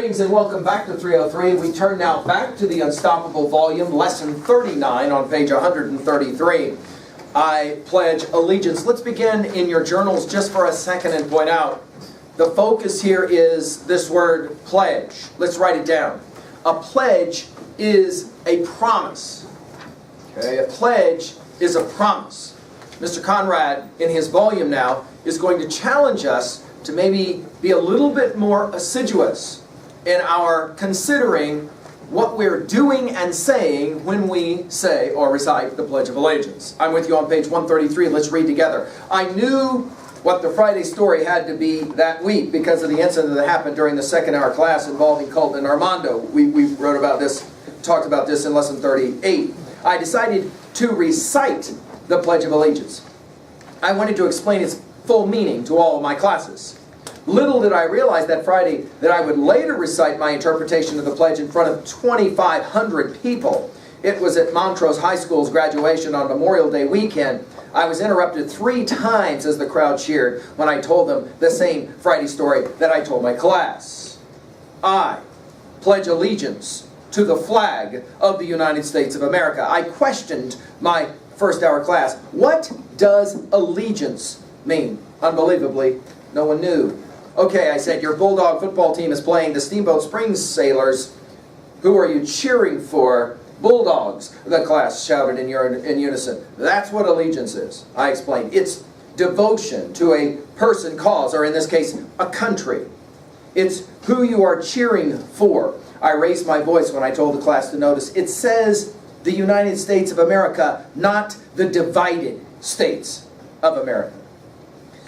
Greetings and welcome back to 303. We turn now back to the Unstoppable volume, lesson 39 on page 133. I pledge allegiance. Let's begin in your journals just for a second and point out the focus here is this word pledge. Let's write it down. A pledge is a promise. Okay, a pledge is a promise. Mr. Conrad, in his volume now, is going to challenge us to maybe be a little bit more assiduous in our considering what we're doing and saying when we say or recite the Pledge of Allegiance. I'm with you on page 133. Let's read together. I knew what the Friday story had to be that week because of the incident that happened during the second hour class involving Colton and Armando. We wrote about this, talked about this in lesson 38. I decided to recite the Pledge of Allegiance. I wanted to explain its full meaning to all of my classes. Little did I realize that Friday that I would later recite my interpretation of the pledge in front of 2,500 people. It was at Montrose High School's graduation on Memorial Day weekend. I was interrupted 3 times as the crowd cheered when I told them the same Friday story that I told my class. I pledge allegiance to the flag of the United States of America. I questioned my first hour class. What does allegiance mean? Unbelievably, no one knew. Okay, I said, your Bulldog football team is playing the Steamboat Springs Sailors. Who are you cheering for? Bulldogs, the class shouted in unison. That's what allegiance is, I explained. It's devotion to a person, cause, or in this case, a country. It's who you are cheering for. I raised my voice when I told the class to notice. It says the United States of America, not the divided states of America.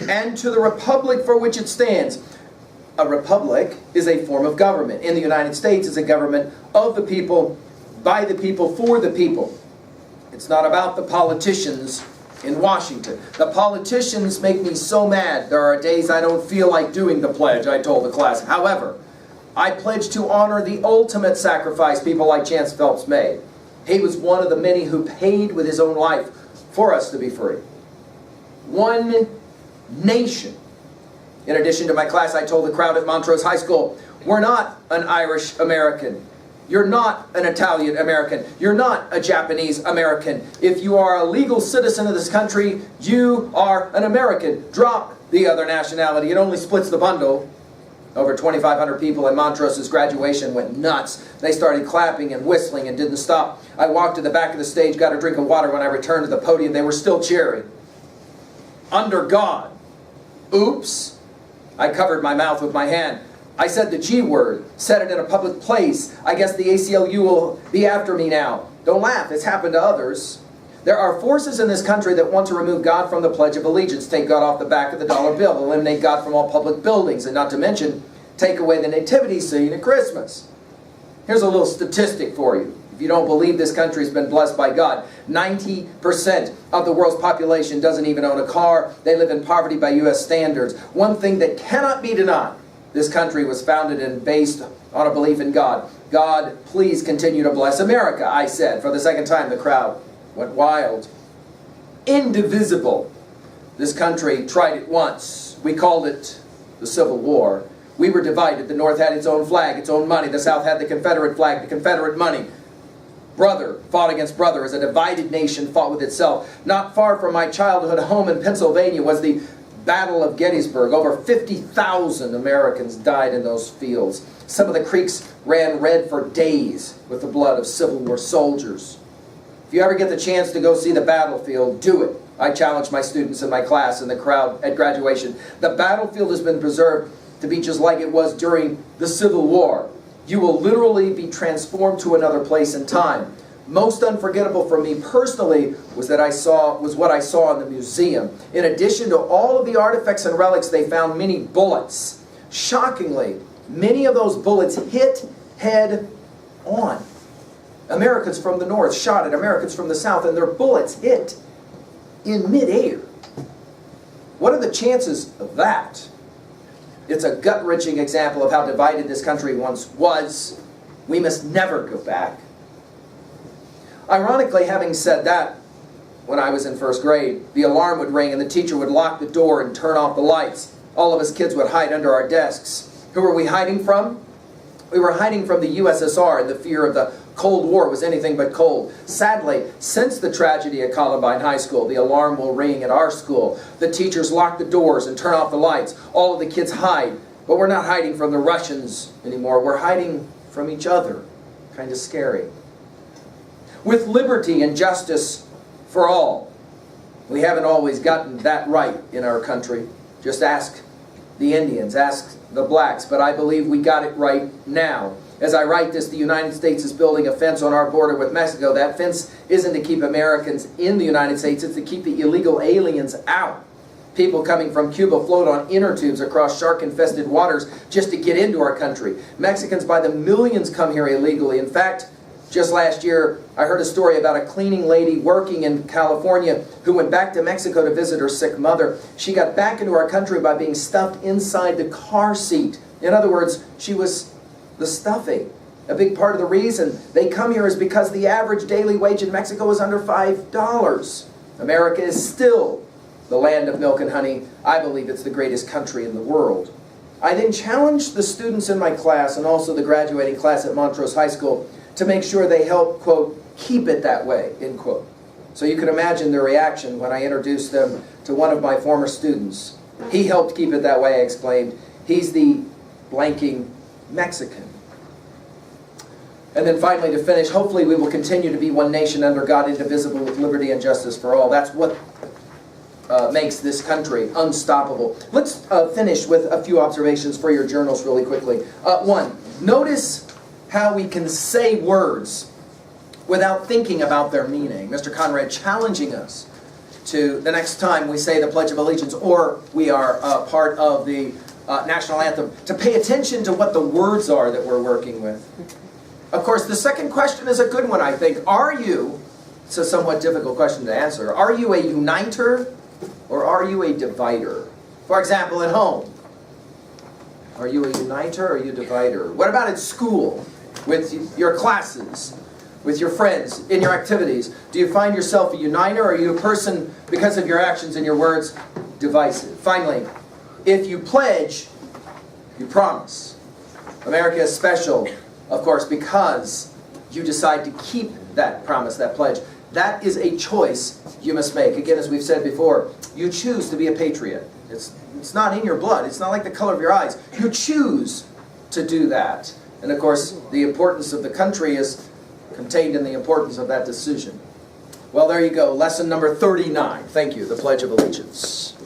And to the republic for which it stands. A republic is a form of government. In the United States, it's a government of the people, by the people, for the people. It's not about the politicians in Washington. The politicians make me so mad. There are days I don't feel like doing the pledge, I told the class. However, I pledge to honor the ultimate sacrifice people like Chance Phelps made. He was one of the many who paid with his own life for us to be free. One nation. In addition to my class, I told the crowd at Montrose High School, we're not an Irish American. You're not an Italian American. You're not a Japanese American. If you are a legal citizen of this country, you are an American. Drop the other nationality. It only splits the bundle. Over 2,500 people at Montrose's graduation went nuts. They started clapping and whistling and didn't stop. I walked to the back of the stage, got a drink of water. When I returned to the podium, they were still cheering. Under God. Oops. I covered my mouth with my hand. I said the G word. Said it in a public place. I guess the ACLU will be after me now. Don't laugh. It's happened to others. There are forces in this country that want to remove God from the Pledge of Allegiance. Take God off the back of the dollar bill. Eliminate God from all public buildings. And not to mention, take away the nativity scene at Christmas. Here's a little statistic for you. If you don't believe this country's been blessed by God, 90% of the world's population doesn't even own a car. They live in poverty by U.S. standards. One thing that cannot be denied, this country was founded and based on a belief in God. God, please continue to bless America, I said. For the second time, the crowd went wild. Indivisible. This country tried it once. We called it the Civil War. We were divided. The North had its own flag, its own money. The South had the Confederate flag, the Confederate money. Brother fought against brother as a divided nation fought with itself. Not far from my childhood home in Pennsylvania was the Battle of Gettysburg. Over 50,000 Americans died in those fields. Some of the creeks ran red for days with the blood of Civil War soldiers. If you ever get the chance to go see the battlefield, do it. I challenge my students in my class and the crowd at graduation. The battlefield has been preserved to be just like it was during the Civil War. You will literally be transformed to another place in time. Most unforgettable for me personally was what I saw in the museum. In addition to all of the artifacts and relics, they found many bullets. Shockingly, many of those bullets hit head on. Americans from the north shot at Americans from the south, and their bullets hit in midair. What are the chances of that? It's a gut-wrenching example of how divided this country once was. We must never go back. Ironically, having said that, when I was in first grade, the alarm would ring and the teacher would lock the door and turn off the lights. All of us kids would hide under our desks. Who were we hiding from? We were hiding from the USSR, and the fear of the Cold War was anything but cold. Sadly, since the tragedy at Columbine High School, the alarm will ring at our school. The teachers lock the doors and turn off the lights. All of the kids hide. But we're not hiding from the Russians anymore. We're hiding from each other. Kind of scary. With liberty and justice for all. We haven't always gotten that right in our country. Just ask the Indians, ask the blacks, but I believe we got it right now. As I write this, the United States is building a fence on our border with Mexico. That fence isn't to keep Americans in the United States, it's to keep the illegal aliens out. People coming from Cuba float on inner tubes across shark-infested waters just to get into our country. Mexicans by the millions come here illegally. In fact, just last year, I heard a story about a cleaning lady working in California who went back to Mexico to visit her sick mother. She got back into our country by being stuffed inside the car seat. In other words, she was the stuffing. A big part of the reason they come here is because the average daily wage in Mexico is under $5. America is still the land of milk and honey. I believe it's the greatest country in the world. I then challenged the students in my class and also the graduating class at Montrose High School to make sure they help, quote, keep it that way, end quote. So you can imagine their reaction when I introduced them to one of my former students. He helped keep it that way, I exclaimed. He's the blanking Mexican. And then finally, to finish, hopefully we will continue to be one nation under God, indivisible, with liberty and justice for all. That's what makes this country unstoppable. Let's finish with a few observations for your journals really quickly. One, notice how we can say words without thinking about their meaning. Mr. Conrad challenging us to, the next time we say the Pledge of Allegiance or we are part of the national anthem, to pay attention to what the words are that we're working with. Of course, the second question is a good one, I think. Are you, it's a somewhat difficult question to answer, are you a uniter or are you a divider? For example, at home, are you a uniter or are you a divider? What about at school, with your classes, with your friends, in your activities? Do you find yourself a uniter or are you a person, because of your actions and your words, divisive? Finally, if you pledge, you promise. America is special, of course, because you decide to keep that promise, that pledge. That is a choice you must make. Again, as we've said before, you choose to be a patriot. It's not in your blood. It's not like the color of your eyes. You choose to do that. And of course, the importance of the country is contained in the importance of that decision. Well, there you go. Lesson number 39. Thank you. The Pledge of Allegiance.